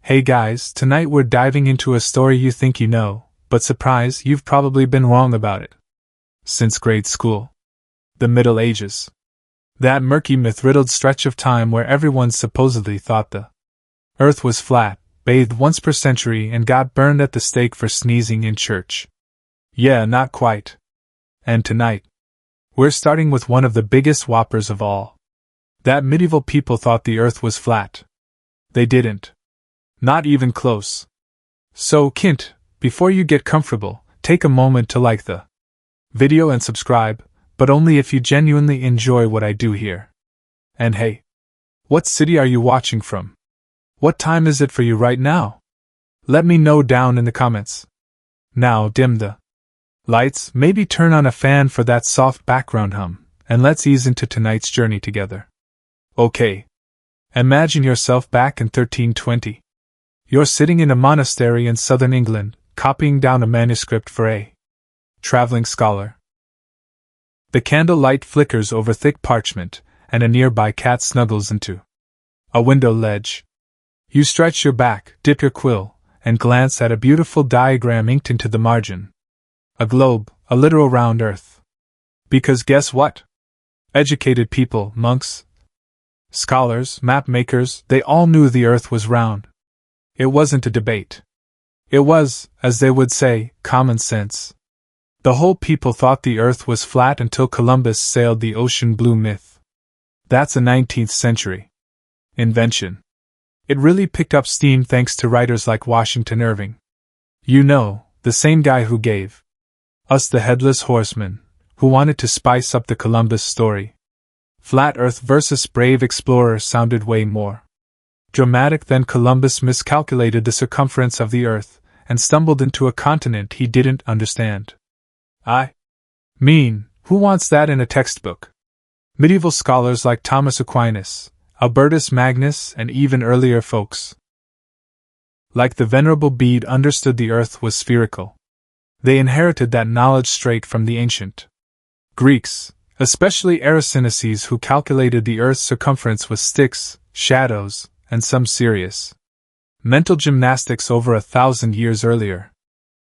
Hey guys, tonight we're diving into a story you think you know, but surprise, you've probably been wrong about it. Since grade school. The Middle Ages. That murky myth-riddled stretch of time where everyone supposedly thought the Earth was flat, bathed once per century, and got burned at the stake for sneezing in church. Yeah, not quite. And tonight, we're starting with one of the biggest whoppers of all. That medieval people thought the Earth was flat. They didn't. Not even close. So, Kint, before you get comfortable, take a moment to like the video and subscribe, but only if you genuinely enjoy what I do here. And hey, what city are you watching from? What time is it for you right now? Let me know down in the comments. Now dim the lights, maybe turn on a fan for that soft background hum, and let's ease into tonight's journey together. Okay. Imagine yourself back in 1320. You're sitting in a monastery in southern England, copying down a manuscript for a traveling scholar. The candle light flickers over thick parchment, and a nearby cat snuggles into a window ledge. You stretch your back, dip your quill, and glance at a beautiful diagram inked into the margin. A globe, a literal round earth. Because guess what? Educated people, monks, scholars, map makers, they all knew the earth was round. It wasn't a debate. It was, as they would say, common sense. The whole people thought the earth was flat until Columbus sailed the ocean blue myth. That's a 19th century invention. It really picked up steam thanks to writers like Washington Irving. You know, the same guy who gave us the Headless Horseman, who wanted to spice up the Columbus story. Flat Earth versus brave explorer sounded way more dramatic than Columbus miscalculated the circumference of the Earth and stumbled into a continent he didn't understand. I mean, who wants that in a textbook? Medieval scholars like Thomas Aquinas, Albertus Magnus, and even earlier folks like the Venerable Bede understood the Earth was spherical. They inherited that knowledge straight from the ancient Greeks, especially Eratosthenes, who calculated the Earth's circumference with sticks, shadows, and some serious mental gymnastics over 1,000 years earlier.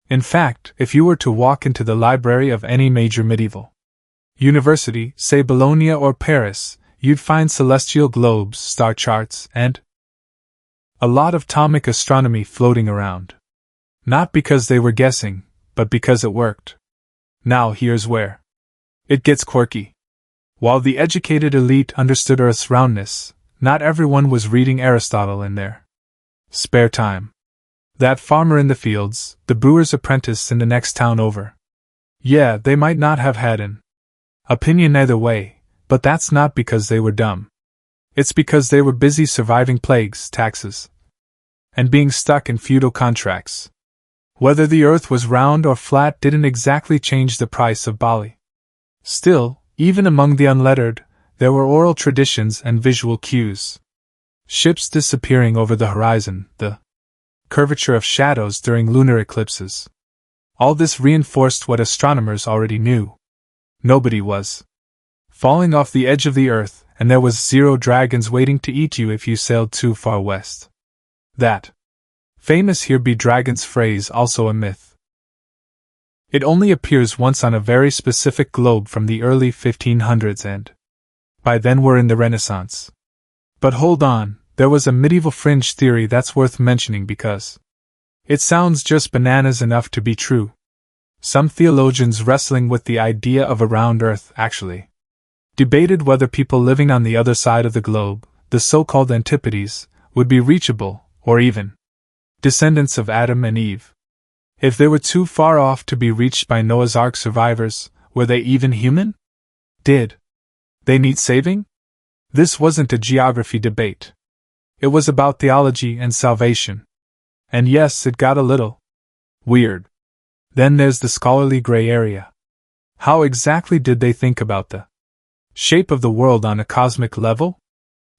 In fact, if you were to walk into the library of any major medieval university, say Bologna or Paris, you'd find celestial globes, star charts, and a lot of atomic astronomy floating around. Not because they were guessing, but because it worked. Now here's where it gets quirky. While the educated elite understood Earth's roundness, not everyone was reading Aristotle in their spare time. That farmer in the fields, the brewer's apprentice in the next town over. Yeah, they might not have had an opinion either way, but that's not because they were dumb. It's because they were busy surviving plagues, taxes, and being stuck in feudal contracts. Whether the earth was round or flat didn't exactly change the price of barley. Still, even among the unlettered, there were oral traditions and visual cues. Ships disappearing over the horizon, the curvature of shadows during lunar eclipses. All this reinforced what astronomers already knew. Nobody was falling off the edge of the earth, and there was 0 dragons waiting to eat you if you sailed too far west. That famous "here be dragons" phrase also a myth. It only appears once on a very specific globe from the early 1500s, and by then we're in the Renaissance. But hold on, there was a medieval fringe theory that's worth mentioning because it sounds just bananas enough to be true. Some theologians wrestling with the idea of a round earth actually debated whether people living on the other side of the globe, the so-called antipodes, would be reachable, or even descendants of Adam and Eve. If they were too far off to be reached by Noah's Ark survivors, were they even human? Did they need saving? This wasn't a geography debate. It was about theology and salvation. And yes, it got a little weird. Then there's the scholarly gray area. How exactly did they think about the shape of the world on a cosmic level?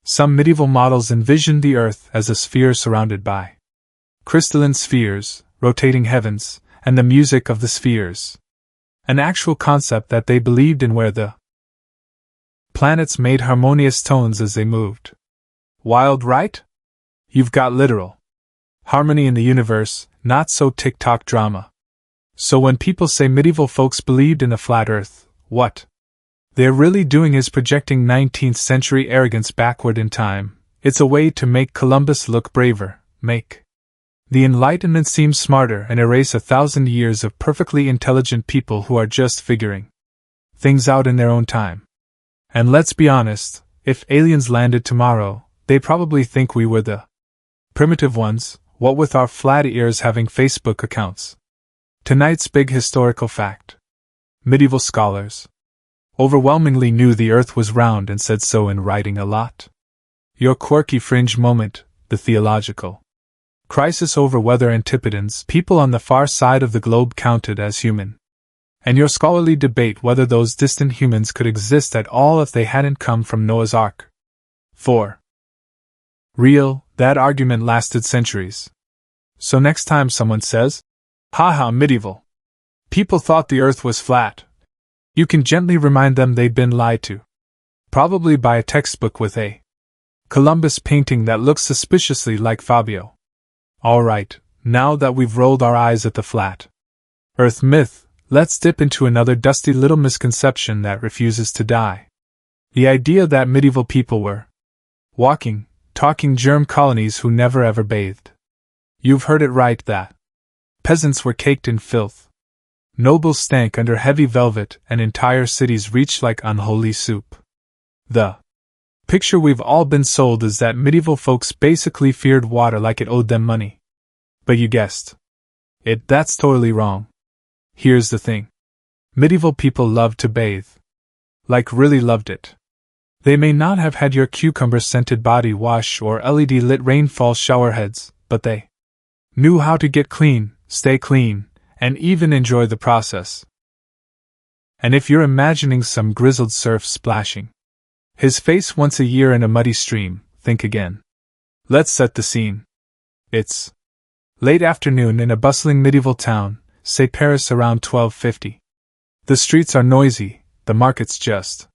Some medieval models envisioned the Earth as a sphere surrounded by crystalline spheres, rotating heavens, and the music of the spheres. An actual concept that they believed in, where the planets made harmonious tones as they moved. Wild, right? You've got literal Harmony in the universe, not so TikTok drama. So when people say medieval folks believed in a flat earth, what they're really doing is projecting 19th century arrogance backward in time. It's a way to make Columbus look braver, make the Enlightenment seem smarter, and erase 1,000 years of perfectly intelligent people who are just figuring things out in their own time. And let's be honest, if aliens landed tomorrow, they probably think we were the primitive ones, what with our flat ears having Facebook accounts. Tonight's big historical fact. Medieval scholars overwhelmingly knew the earth was round and said so in writing a lot. Your quirky fringe moment, the theological crisis over whether Antipodeans, people on the far side of the globe, counted as human, and your scholarly debate whether those distant humans could exist at all if they hadn't come from Noah's Ark. For real, that argument lasted centuries. So next time someone says, haha, medieval people thought the earth was flat, you can gently remind them they'd been lied to. Probably by a textbook with a Columbus painting that looks suspiciously like Fabio. Alright, now that we've rolled our eyes at the flat earth myth, let's dip into another dusty little misconception that refuses to die. The idea that medieval people were walking, talking germ colonies who never ever bathed. You've heard it right, that peasants were caked in filth, nobles stank under heavy velvet, and entire cities reached like unholy soup. The picture we've all been sold is that medieval folks basically feared water like it owed them money. But you guessed it, that's totally wrong. Here's the thing. Medieval people loved to bathe. Like really loved it. They may not have had your cucumber-scented body wash or LED-lit rainfall showerheads, but they knew how to get clean, stay clean, and even enjoy the process. And if you're imagining some grizzled serf splashing his face once a year in a muddy stream, think again. Let's set the scene. It's late afternoon in a bustling medieval town, say Paris around 1250. The streets are noisy, the market's just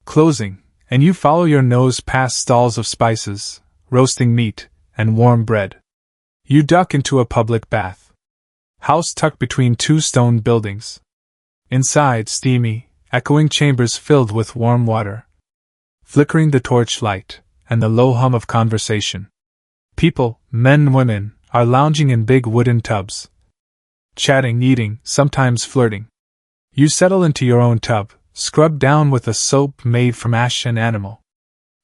closing, and you follow your nose past stalls of spices, roasting meat, and warm bread. You duck into a public bath house tucked between two stone buildings. Inside, steamy, echoing chambers filled with warm water, flickering the torch light, and the low hum of conversation. People, men and women, are lounging in big wooden tubs, chatting, eating, sometimes flirting. You settle into your own tub, scrubbed down with a soap made from ash and animal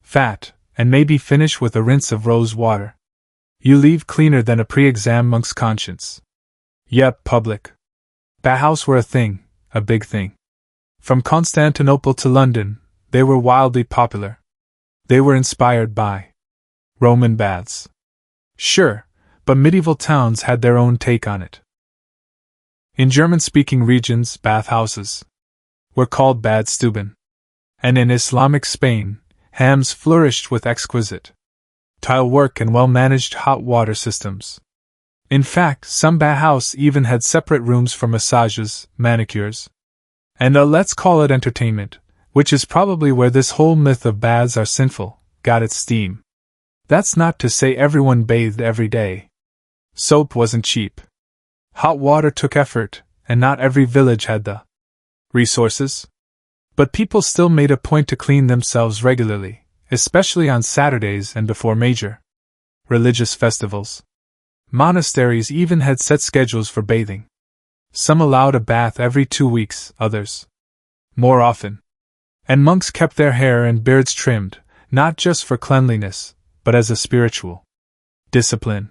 fat, and maybe finish with a rinse of rose water. You leave cleaner than a pre-exam monk's conscience. Yep, public bathhouses were a thing, a big thing. From Constantinople to London, they were wildly popular. They were inspired by Roman baths. Sure, but medieval towns had their own take on it. In German-speaking regions, bathhouses were called Badstuben. And in Islamic Spain, hammams flourished with exquisite tile work and well-managed hot water systems. In fact, some bathhouses even had separate rooms for massages, manicures, and let's call it entertainment, which is probably where this whole myth of baths are sinful got its steam. That's not to say everyone bathed every day. Soap wasn't cheap. Hot water took effort, and not every village had the resources. But people still made a point to clean themselves regularly, especially on Saturdays and before major religious festivals. Monasteries even had set schedules for bathing. Some allowed a bath every 2 weeks, others more often. And monks kept their hair and beards trimmed, not just for cleanliness, but as a spiritual discipline.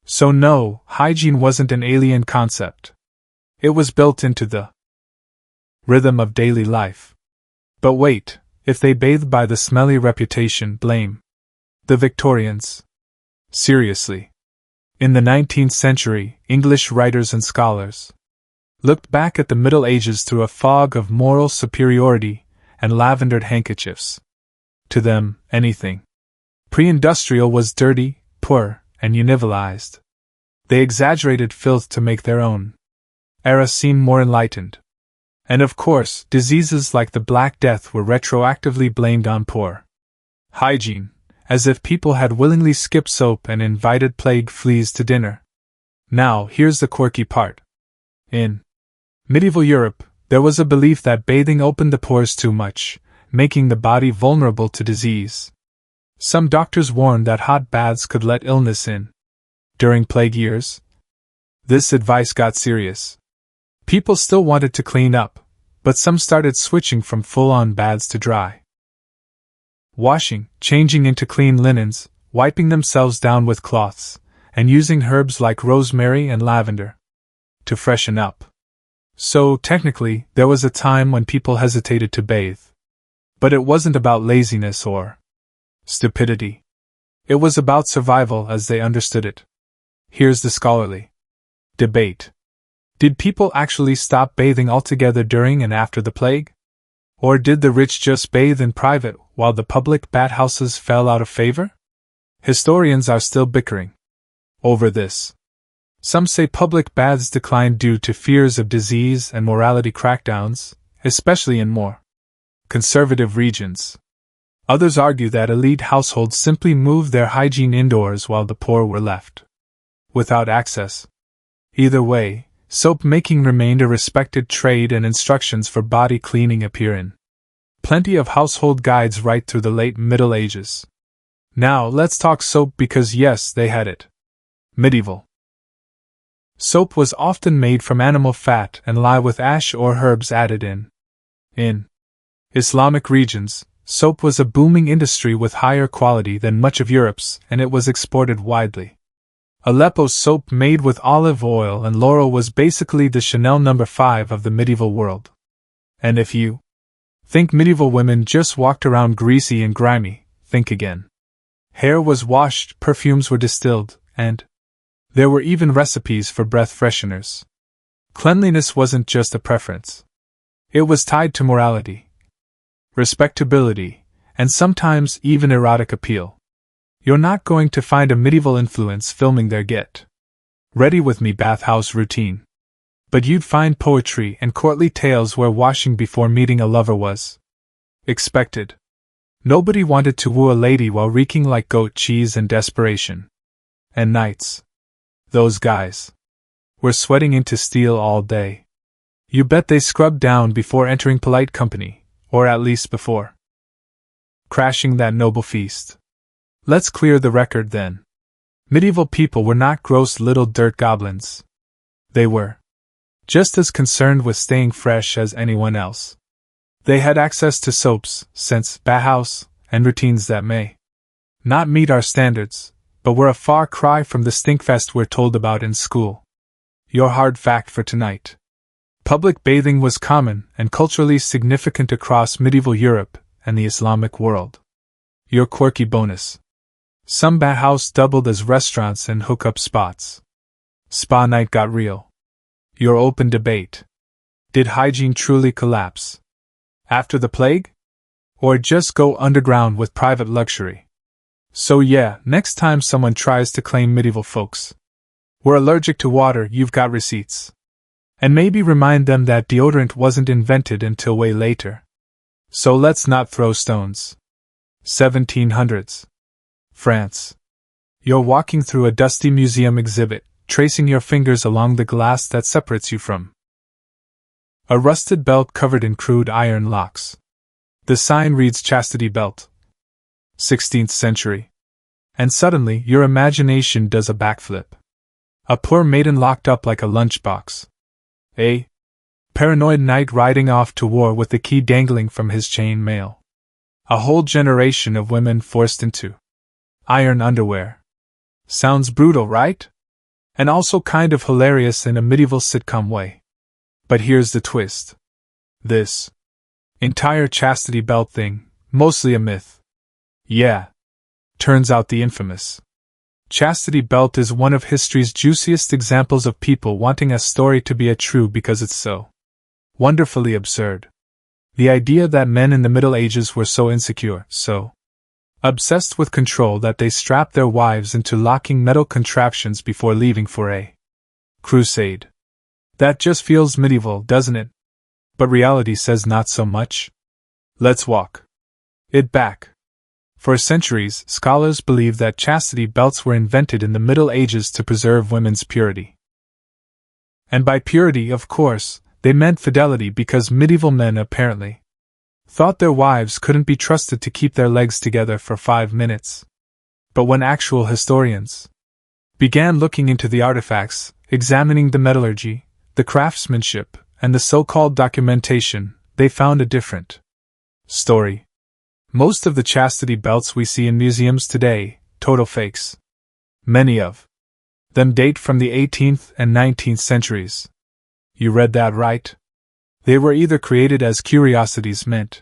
So no, hygiene wasn't an alien concept. It was built into the rhythm of daily life. But wait, if they bathed by the smelly reputation, blame the Victorians. Seriously. In the 19th century, English writers and scholars looked back at the Middle Ages through a fog of moral superiority and lavendered handkerchiefs. To them, anything pre-industrial was dirty, poor, and univilized. They exaggerated filth to make their own era seem more enlightened. And of course, diseases like the Black Death were retroactively blamed on poor hygiene, as if people had willingly skipped soap and invited plague fleas to dinner. Now, here's the quirky part. In medieval Europe, there was a belief that bathing opened the pores too much, making the body vulnerable to disease. Some doctors warned that hot baths could let illness in. During plague years, this advice got serious. People still wanted to clean up, but some started switching from full-on baths to dry washing, changing into clean linens, wiping themselves down with cloths, and using herbs like rosemary and lavender to freshen up. So, technically, there was a time when people hesitated to bathe. But it wasn't about laziness or stupidity. It was about survival as they understood it. Here's the scholarly debate. Did people actually stop bathing altogether during and after the plague? Or did the rich just bathe in private while the public bathhouses fell out of favor? Historians are still bickering over this. Some say public baths declined due to fears of disease and morality crackdowns, especially in more conservative regions. Others argue that elite households simply moved their hygiene indoors while the poor were left without access. Either way, soap making remained a respected trade and instructions for body cleaning appear in plenty of household guides right through the late Middle Ages. Now let's talk soap because yes, they had it. Medieval soap was often made from animal fat and lye with ash or herbs added in. In Islamic regions, soap was a booming industry with higher quality than much of Europe's, and it was exported widely. Aleppo soap made with olive oil and laurel was basically the Chanel No. 5 of the medieval world. And if you think medieval women just walked around greasy and grimy, think again. Hair was washed, perfumes were distilled, and there were even recipes for breath fresheners. Cleanliness wasn't just a preference. It was tied to morality, respectability, and sometimes even erotic appeal. You're not going to find a medieval influence filming their get ready with me bathhouse routine. But you'd find poetry and courtly tales where washing before meeting a lover was expected. Nobody wanted to woo a lady while reeking like goat cheese and desperation. And nights. Those guys were sweating into steel all day. You bet they scrubbed down before entering polite company, or at least before crashing that noble feast. Let's clear the record then. Medieval people were not gross little dirt goblins. They were just as concerned with staying fresh as anyone else. They had access to soaps, scents, bathhouse, and routines that may not meet our standards, but were a far cry from the stinkfest we're told about in school. Your hard fact for tonight. Public bathing was common and culturally significant across medieval Europe and the Islamic world. Your quirky bonus. Some bathhouses doubled as restaurants and hookup spots. Spa night got real. Your open debate. Did hygiene truly collapse after the plague? Or just go underground with private luxury? So yeah, next time someone tries to claim medieval folks were allergic to water, you've got receipts. And maybe remind them that deodorant wasn't invented until way later. So let's not throw stones. 1700s. France. You're walking through a dusty museum exhibit, tracing your fingers along the glass that separates you from a rusted belt covered in crude iron locks. The sign reads Chastity Belt. 16th century. And suddenly, your imagination does a backflip. A poor maiden locked up like a lunchbox. A paranoid knight riding off to war with the key dangling from his chain mail. A whole generation of women forced into iron underwear. Sounds brutal, right? And also kind of hilarious in a medieval sitcom way. But here's the twist. This entire chastity belt thing, mostly a myth. Yeah. Turns out the infamous chastity belt is one of history's juiciest examples of people wanting a story to be a true because it's so wonderfully absurd. The idea that men in the Middle Ages were so insecure, so obsessed with control that they strapped their wives into locking metal contraptions before leaving for a crusade. That just feels medieval, doesn't it? But reality says not so much. Let's walk it back. For centuries, scholars believed that chastity belts were invented in the Middle Ages to preserve women's purity. And by purity, of course, they meant fidelity, because medieval men apparently thought their wives couldn't be trusted to keep their legs together for 5 minutes. But when actual historians began looking into the artifacts, examining the metallurgy, the craftsmanship, and the so-called documentation, they found a different story. Most of the chastity belts we see in museums today, total fakes. Many of them date from the 18th and 19th centuries. You read that right? They were either created as curiosities meant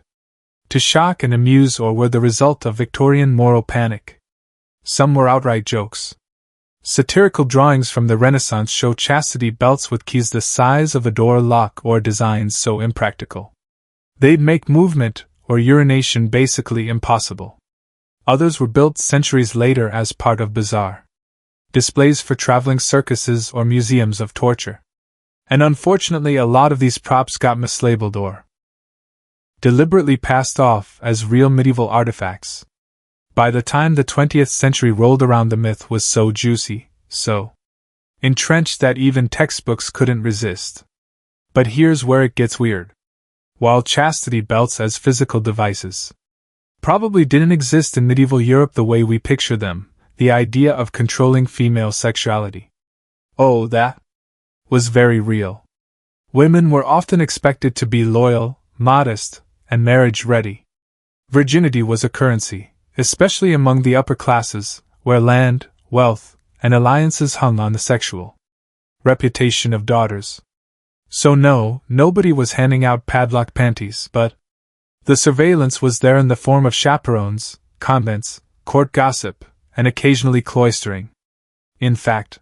to shock and amuse, or were the result of Victorian moral panic. Some were outright jokes. Satirical drawings from the Renaissance show chastity belts with keys the size of a door lock, or designs so impractical they'd make movement or urination basically impossible. Others were built centuries later as part of bizarre displays for traveling circuses or museums of torture. And unfortunately, a lot of these props got mislabeled or deliberately passed off as real medieval artifacts. By the time the 20th century rolled around, the myth was so juicy, so entrenched that even textbooks couldn't resist. But here's where it gets weird. While chastity belts as physical devices probably didn't exist in medieval Europe the way we picture them, the idea of controlling female sexuality, oh, that was very real. Women were often expected to be loyal, modest, and marriage-ready. Virginity was a currency, especially among the upper classes, where land, wealth, and alliances hung on the sexual reputation of daughters. So no, nobody was handing out padlock panties, but the surveillance was there in the form of chaperones, convents, court gossip, and occasionally cloistering. In fact,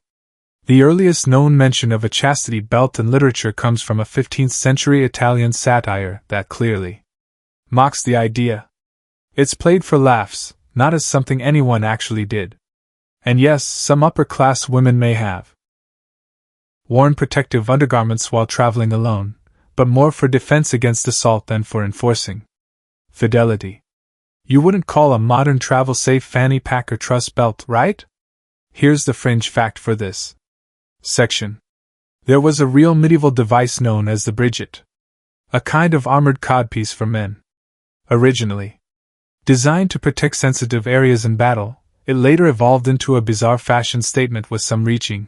the earliest known mention of a chastity belt in literature comes from a 15th century Italian satire that clearly mocks the idea. It's played for laughs, not as something anyone actually did. And yes, some upper-class women may have worn protective undergarments while traveling alone, but more for defense against assault than for enforcing fidelity. You wouldn't call a modern travel-safe fanny pack or truss belt, right? Here's the fringe fact for this section. There was a real medieval device known as the bridget, a kind of armored codpiece for men. Originally designed to protect sensitive areas in battle, it later evolved into a bizarre fashion statement with some reaching,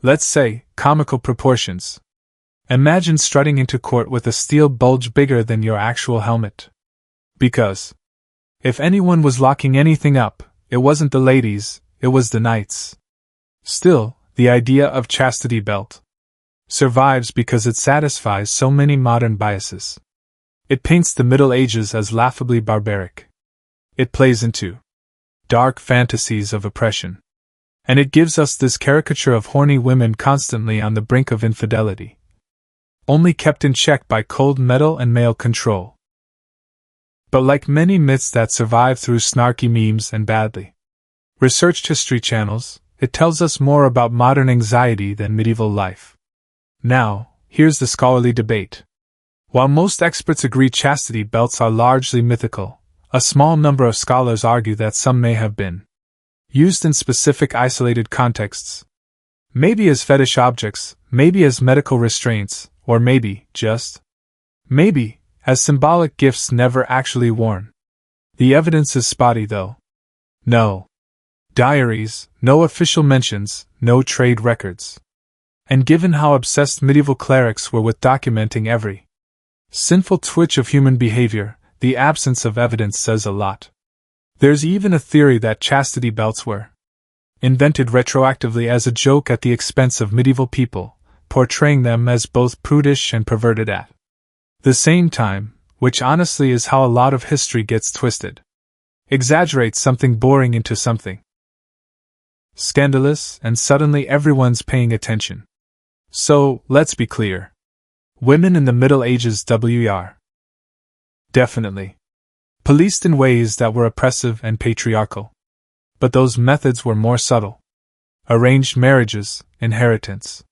let's say, comical proportions. Imagine strutting into court with a steel bulge bigger than your actual helmet. Because if anyone was locking anything up, it wasn't the ladies, it was the knights. Still, the idea of chastity belt survives because it satisfies so many modern biases. It paints the Middle Ages as laughably barbaric. It plays into dark fantasies of oppression. And it gives us this caricature of horny women constantly on the brink of infidelity, only kept in check by cold metal and male control. But like many myths that survive through snarky memes and badly researched history channels, it tells us more about modern anxiety than medieval life. Now, here's the scholarly debate. While most experts agree chastity belts are largely mythical, a small number of scholars argue that some may have been used in specific isolated contexts. Maybe as fetish objects, maybe as medical restraints, or maybe, just maybe, as symbolic gifts never actually worn. The evidence is spotty though. No diaries, no official mentions, no trade records. And given how obsessed medieval clerics were with documenting every sinful twitch of human behavior, the absence of evidence says a lot. There's even a theory that chastity belts were invented retroactively as a joke at the expense of medieval people, portraying them as both prudish and perverted at the same time, which honestly is how a lot of history gets twisted. Exaggerates something boring into something scandalous, and suddenly everyone's paying attention. So, let's be clear. Women in the Middle Ages were definitely policed in ways that were oppressive and patriarchal. But those methods were more subtle. Arranged marriages, inheritance,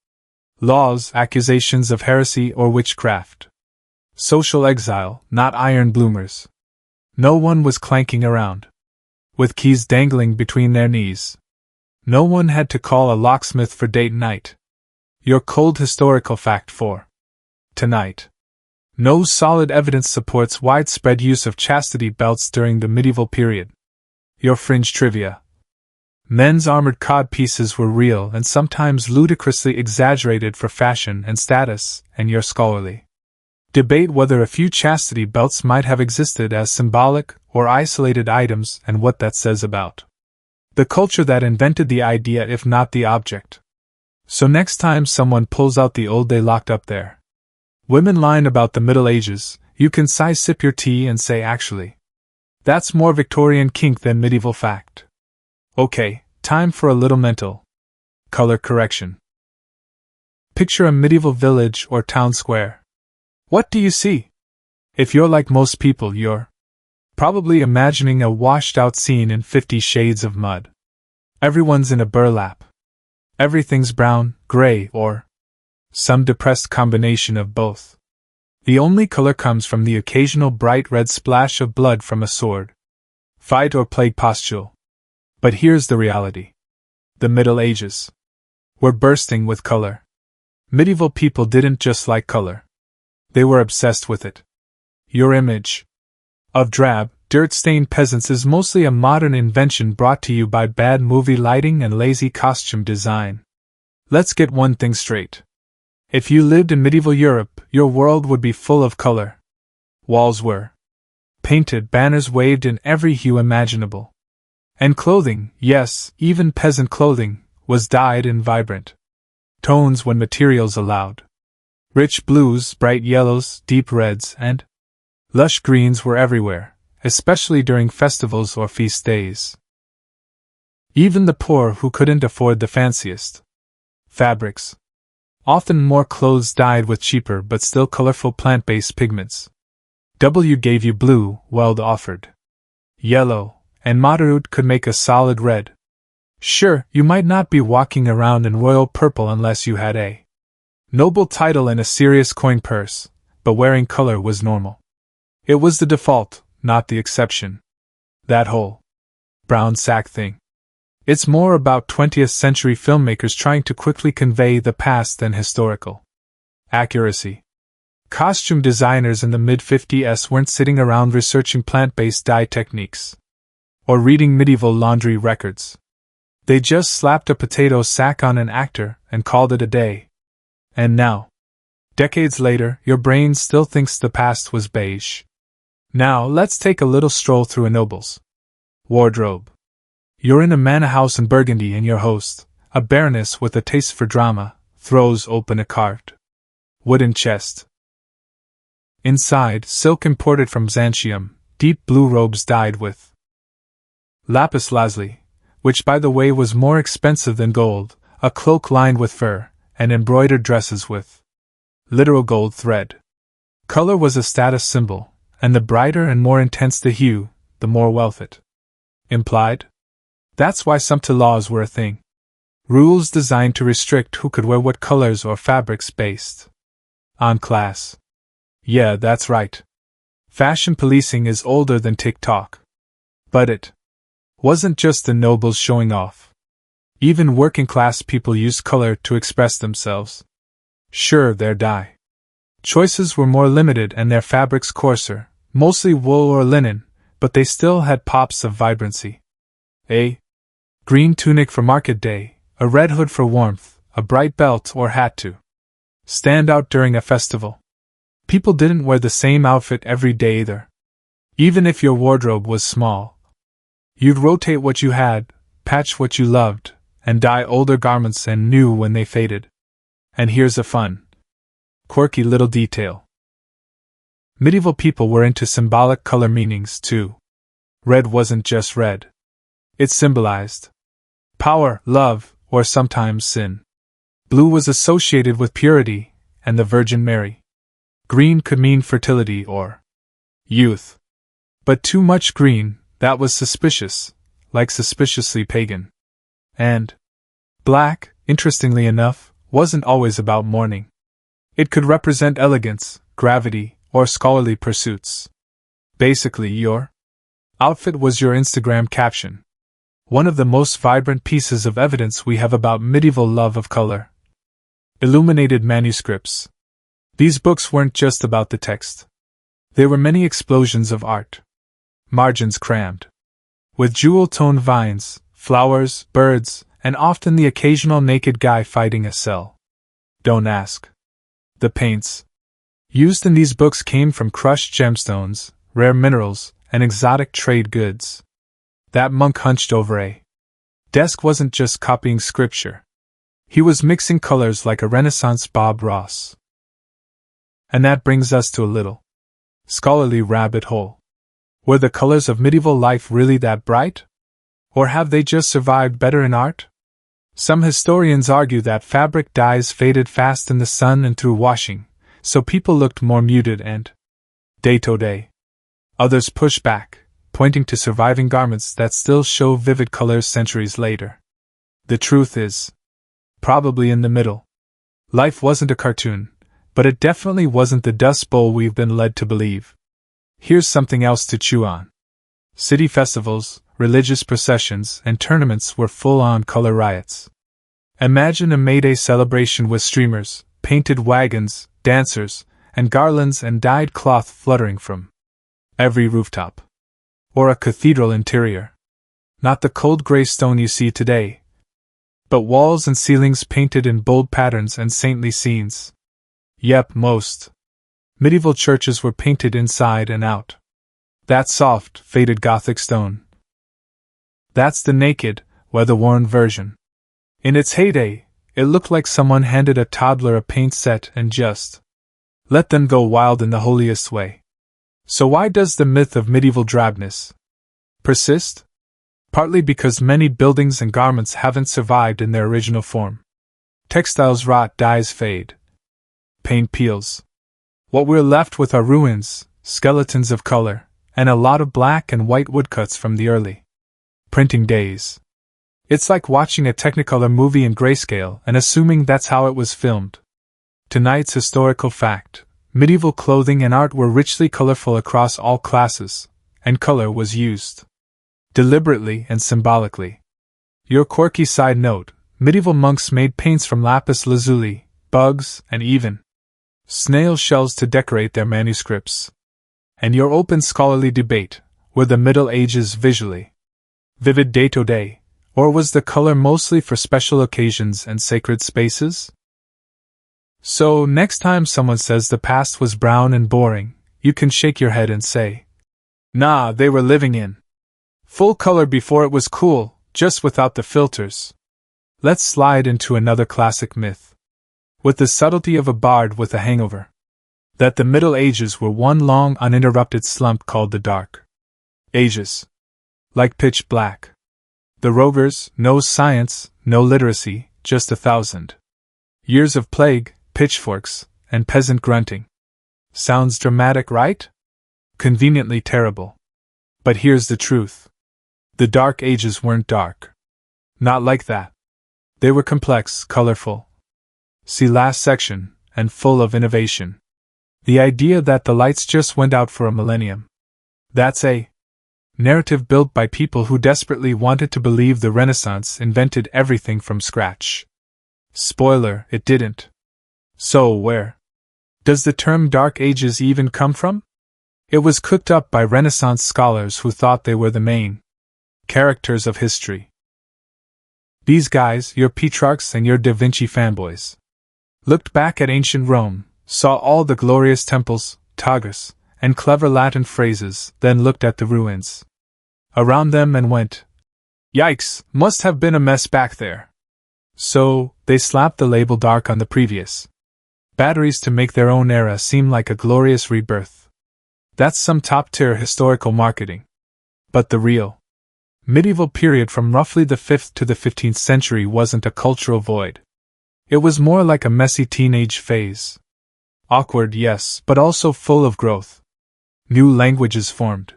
laws, accusations of heresy or witchcraft. Social exile, not iron bloomers. No one was clanking around with keys dangling between their knees. No one had to call a locksmith for date night. Your cold historical fact for tonight. No solid evidence supports widespread use of chastity belts during the medieval period. Your fringe trivia. Men's armored cod pieces were real and sometimes ludicrously exaggerated for fashion and status, and your scholarly debate whether a few chastity belts might have existed as symbolic or isolated items and what that says about the culture that invented the idea if not the object. So next time someone pulls out the old they locked up there women line about the Middle Ages, you can sip your tea and say actually, that's more Victorian kink than medieval fact. Okay, time for a little mental color correction. Picture a medieval village or town square. What do you see? If you're like most people, you're probably imagining a washed-out scene in 50 Shades of Mud. Everyone's in a burlap. Everything's brown, gray, or some depressed combination of both. The only color comes from the occasional bright red splash of blood from a sword, fight, or plague pustule. But here's the reality. The Middle Ages were bursting with color. Medieval people didn't just like color. They were obsessed with it. Your image of drab, dirt-stained peasants is mostly a modern invention brought to you by bad movie lighting and lazy costume design. Let's get one thing straight. If you lived in medieval Europe, your world would be full of color. Walls were painted, banners waved in every hue imaginable. And clothing, yes, even peasant clothing, was dyed in vibrant tones when materials allowed. Rich blues, bright yellows, deep reds, and lush greens were everywhere, especially during festivals or feast days. Even the poor who couldn't afford the fanciest fabrics. Often more clothes dyed with cheaper but still colorful plant-based pigments. W gave you blue, Weld offered yellow, and Moderud could make a solid red. Sure, you might not be walking around in royal purple unless you had a noble title and a serious coin purse, but wearing color was normal. It was the default, not the exception. That whole brown sack thing. It's more about 20th century filmmakers trying to quickly convey the past than historical accuracy. Costume designers in the mid-50s weren't sitting around researching plant-based dye techniques or reading medieval laundry records. They just slapped a potato sack on an actor and called it a day. And now, decades later, your brain still thinks the past was beige. Now, let's take a little stroll through a noble's wardrobe. You're in a manor house in Burgundy and your host, a baroness with a taste for drama, throws open a carved wooden chest. Inside, silk imported from Byzantium, deep blue robes dyed with lapis lazuli, which by the way was more expensive than gold, a cloak lined with fur, and embroidered dresses with literal gold thread. Color was a status symbol, and the brighter and more intense the hue, the more wealth it implied. That's why sumpter laws were a thing. Rules designed to restrict who could wear what colors or fabrics based on class. Yeah, that's right. Fashion policing is older than TikTok. But it wasn't just the nobles showing off. Even working class people used color to express themselves. Sure, their dye choices were more limited and their fabrics coarser, mostly wool or linen, but they still had pops of vibrancy. A green tunic for market day, a red hood for warmth, a bright belt or hat to stand out during a festival. People didn't wear the same outfit every day either. Even if your wardrobe was small, you'd rotate what you had, patch what you loved, and dye older garments and new when they faded. And here's a fun, quirky little detail. Medieval people were into symbolic color meanings too. Red wasn't just red. It symbolized power, love, or sometimes sin. Blue was associated with purity and the Virgin Mary. Green could mean fertility or youth. But too much green, that was suspicious, like suspiciously pagan. And black, interestingly enough, wasn't always about mourning. It could represent elegance, gravity, or scholarly pursuits. Basically, your Outfit was your Instagram caption. One of the most vibrant pieces of evidence we have about medieval love of color. Illuminated manuscripts. These books weren't just about the text. They were many explosions of art. Margins crammed. With jewel-toned vines, flowers, birds, and often the occasional naked guy fighting a cell. Don't ask. The paints used in these books came from crushed gemstones, rare minerals, and exotic trade goods. That monk hunched over a desk wasn't just copying scripture. He was mixing colors like a Renaissance Bob Ross. And that brings us to a little scholarly rabbit hole. Were the colors of medieval life really that bright? Or have they just survived better in art? Some historians argue that fabric dyes faded fast in the sun and through washing, so people looked more muted and day-to-day. Others push back, pointing to surviving garments that still show vivid colors centuries later. The truth is probably in the middle. Life wasn't a cartoon, but it definitely wasn't the Dust Bowl we've been led to believe. Here's something else to chew on. City festivals, religious processions, and tournaments were full-on color riots. Imagine a May Day celebration with streamers, painted wagons, dancers, and garlands and dyed cloth fluttering from every rooftop. Or a cathedral interior. Not the cold gray stone you see today, but walls and ceilings painted in bold patterns and saintly scenes. Yep, most medieval churches were painted inside and out. That soft, faded Gothic stone. That's the naked, weather-worn version. In its heyday, it looked like someone handed a toddler a paint set and just let them go wild in the holiest way. So why does the myth of medieval drabness persist? Partly because many buildings and garments haven't survived in their original form. Textiles rot, dyes fade. Paint peels. What we're left with are ruins, skeletons of color, and a lot of black and white woodcuts from the early printing days. It's like watching a Technicolor movie in grayscale and assuming that's how it was filmed. Tonight's historical fact: medieval clothing and art were richly colorful across all classes, and color was used deliberately and symbolically. Your quirky side note: medieval monks made paints from lapis lazuli, bugs, and even snail shells to decorate their manuscripts. And your open scholarly debate: were the Middle Ages visually vivid day-to-day, or was the color mostly for special occasions and sacred spaces? So, next time someone says the past was brown and boring, you can shake your head and say, nah, they were living in full color before it was cool, just without the filters. Let's slide into another classic myth. With the subtlety of a bard with a hangover. That the Middle Ages were one long uninterrupted slump called the Dark Ages. Like pitch black. The rovers, no science, no literacy, just 1,000 years of plague, pitchforks, and peasant grunting. Sounds dramatic, right? Conveniently terrible. But here's the truth. The Dark Ages weren't dark. Not like that. They were complex, colorful. See last section, and full of innovation. The idea that the lights just went out for a millennium. That's a narrative built by people who desperately wanted to believe the Renaissance invented everything from scratch. Spoiler, it didn't. So where does the term Dark Ages even come from? It was cooked up by Renaissance scholars who thought they were the main characters of history. These guys, your Petrarchs and your Da Vinci fanboys, looked back at ancient Rome, saw all the glorious temples, Taughs, and clever Latin phrases, then looked at the ruins around them and went, yikes, must have been a mess back there. So, they slapped the label dark on the previous batteries to make their own era seem like a glorious rebirth. That's some top-tier historical marketing. But the real medieval period from roughly the 5th to the 15th century wasn't a cultural void. It was more like a messy teenage phase. Awkward, yes, but also full of growth. New languages formed.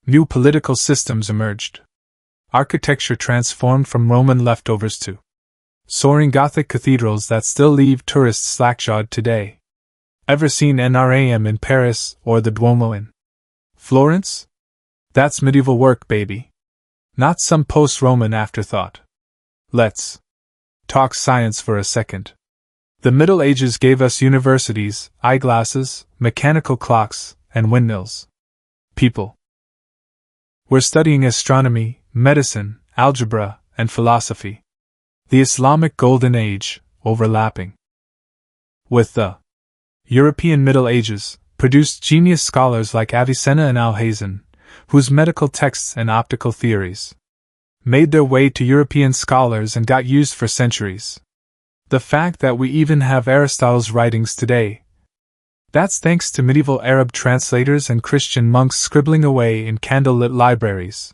New political systems emerged. Architecture transformed from Roman leftovers to soaring Gothic cathedrals that still leave tourists slackjawed today. Ever seen Narration in Paris or the Duomo in Florence? That's medieval work, baby. Not some post-Roman afterthought. Let's talk science for a second. The Middle Ages gave us universities, eyeglasses, mechanical clocks, and windmills. People were studying astronomy, medicine, algebra, and philosophy. The Islamic Golden Age, overlapping with the European Middle Ages, produced genius scholars like Avicenna and Alhazen, whose medical texts and optical theories made their way to European scholars and got used for centuries. The fact that we even have Aristotle's writings today, that's thanks to medieval Arab translators and Christian monks scribbling away in candlelit libraries.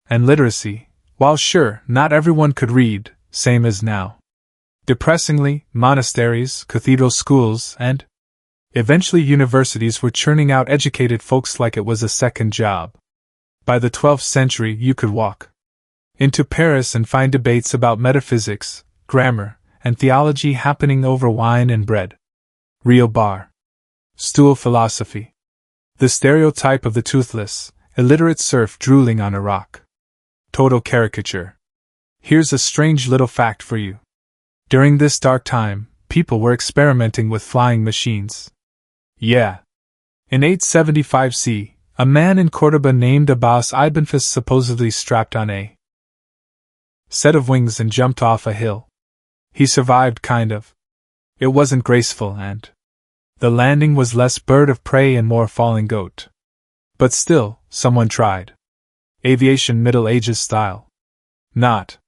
And literacy, while sure, not everyone could read, same as now. Depressingly, monasteries, cathedral schools, and eventually universities were churning out educated folks like it was a second job. By the 12th century, you could walk into Paris and find debates about metaphysics, grammar, and theology happening over wine and bread. Real bar stool philosophy. The stereotype of the toothless, illiterate serf drooling on a rock. Total caricature. Here's a strange little fact for you. During this dark time, people were experimenting with flying machines. Yeah. In 875 C, a man in Cordoba named Abbas ibn Fis supposedly strapped on a set of wings and jumped off a hill. He survived, kind of. It wasn't graceful, and the landing was less bird of prey and more falling goat. But still, someone tried. Aviation Middle Ages style. Not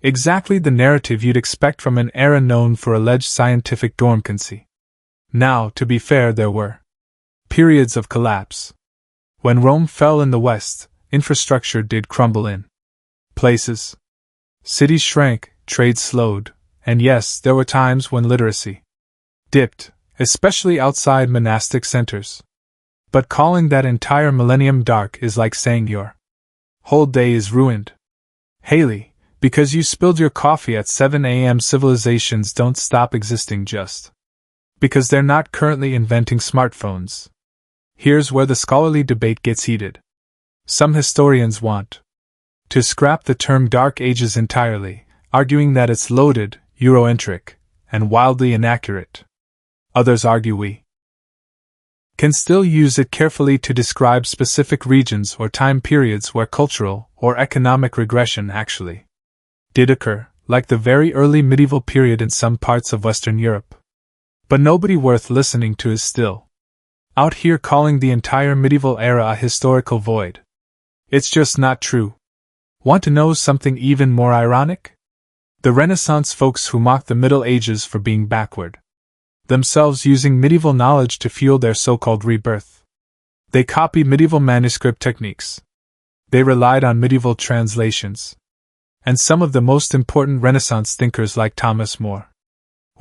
exactly the narrative you'd expect from an era known for alleged scientific dormancy. Now, to be fair, there were periods of collapse. When Rome fell in the West, infrastructure did crumble in places. Cities shrank, trade slowed, and yes, there were times when literacy dipped, especially outside monastic centers. But calling that entire millennium dark is like saying your whole day is ruined. Haley, because you spilled your coffee at 7 a.m. civilizations don't stop existing just because they're not currently inventing smartphones. Here's where the scholarly debate gets heated. Some historians want to scrap the term Dark Ages entirely, arguing that it's loaded, Eurocentric, and wildly inaccurate. Others argue we can still use it carefully to describe specific regions or time periods where cultural or economic regression actually did occur, like the very early medieval period in some parts of Western Europe. But nobody worth listening to is still out here calling the entire medieval era a historical void. It's just not true. Want to know something even more ironic? The Renaissance folks who mocked the Middle Ages for being backward, themselves using medieval knowledge to fuel their so-called rebirth. They copied medieval manuscript techniques. They relied on medieval translations. And some of the most important Renaissance thinkers like Thomas More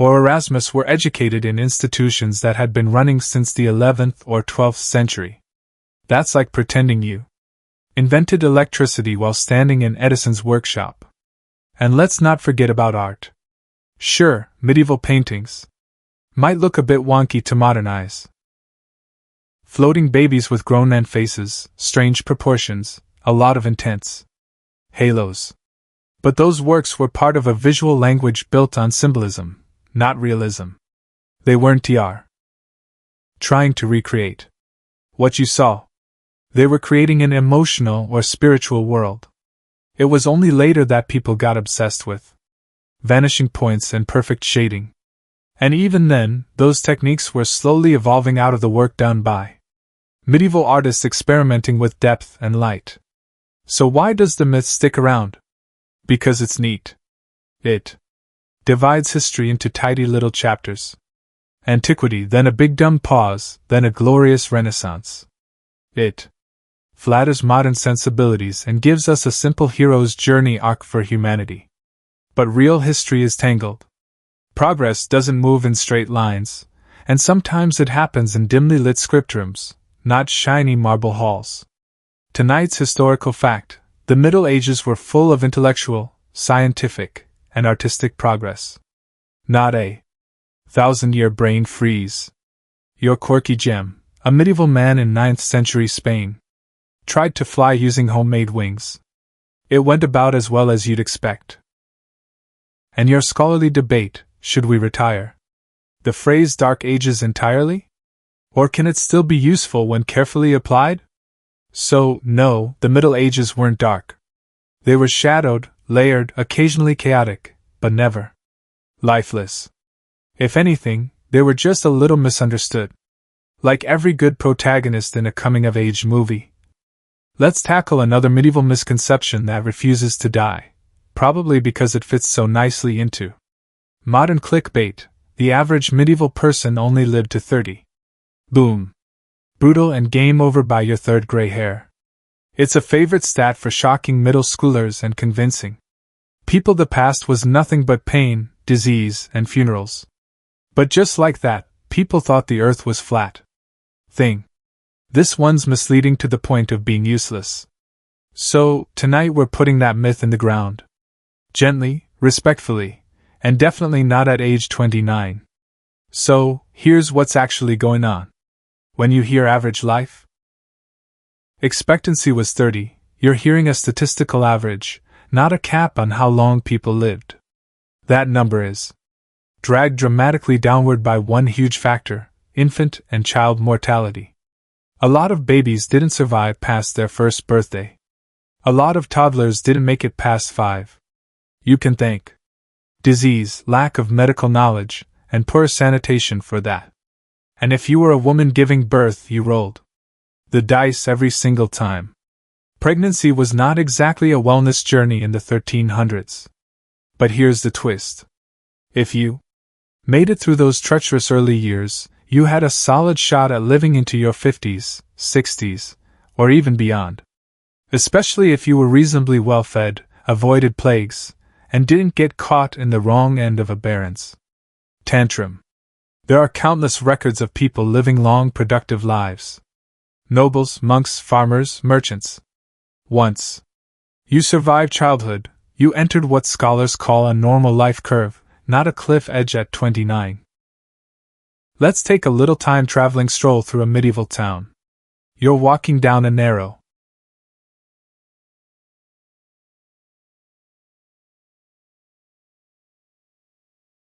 or Erasmus were educated in institutions that had been running since the 11th or 12th century. That's like pretending you invented electricity while standing in Edison's workshop. And let's not forget about art. Sure, medieval paintings might look a bit wonky to modernize. Floating babies with grown man faces, strange proportions, a lot of intense halos. But those works were part of a visual language built on symbolism, not realism. They weren't trying to recreate what you saw. They were creating an emotional or spiritual world. It was only later that people got obsessed with vanishing points and perfect shading. And even then, those techniques were slowly evolving out of the work done by medieval artists experimenting with depth and light. So why does the myth stick around? Because it's neat. It divides history into tidy little chapters. Antiquity, then a big dumb pause, then a glorious Renaissance. It flatters modern sensibilities and gives us a simple hero's journey arc for humanity. But real history is tangled. Progress doesn't move in straight lines, and sometimes it happens in dimly lit script rooms, not shiny marble halls. Tonight's historical fact: the Middle Ages were full of intellectual, scientific, and artistic progress. Not a 1,000-year brain freeze. Your quirky gem, a medieval man in 9th century Spain, tried to fly using homemade wings. It went about as well as you'd expect. And your scholarly debate, should we retire the phrase Dark Ages entirely? Or can it still be useful when carefully applied? So, no, the Middle Ages weren't dark. They were shadowed, layered, occasionally chaotic, but never lifeless. If anything, they were just a little misunderstood. Like every good protagonist in a coming-of-age movie. Let's tackle another medieval misconception that refuses to die, probably because it fits so nicely into modern clickbait. The average medieval person only lived to 30. Boom. Brutal and game over by your third gray hair. It's a favorite stat for shocking middle schoolers and convincing people the past was nothing but pain, disease, and funerals. But just like that, people thought the earth was flat. This one's misleading to the point of being useless. So, tonight we're putting that myth in the ground. Gently, respectfully, and definitely not at age 29. So, here's what's actually going on. When you hear average life expectancy was 30, you're hearing a statistical average, not a cap on how long people lived. That number is dragged dramatically downward by one huge factor: infant and child mortality. A lot of babies didn't survive past their first birthday. A lot of toddlers didn't make it past 5. You can thank disease, lack of medical knowledge, and poor sanitation for that. And if you were a woman giving birth, you rolled the dice every single time. Pregnancy was not exactly a wellness journey in the 1300s. But here's the twist. If you made it through those treacherous early years, you had a solid shot at living into your 50s, 60s, or even beyond. Especially if you were reasonably well fed, avoided plagues, and didn't get caught in the wrong end of a baron's tantrum. There are countless records of people living long, productive lives. Nobles, monks, farmers, merchants. Once you survived childhood, you entered what scholars call a normal life curve, not a cliff edge at 29. Let's take a little time traveling stroll through a medieval town. You're walking down a narrow,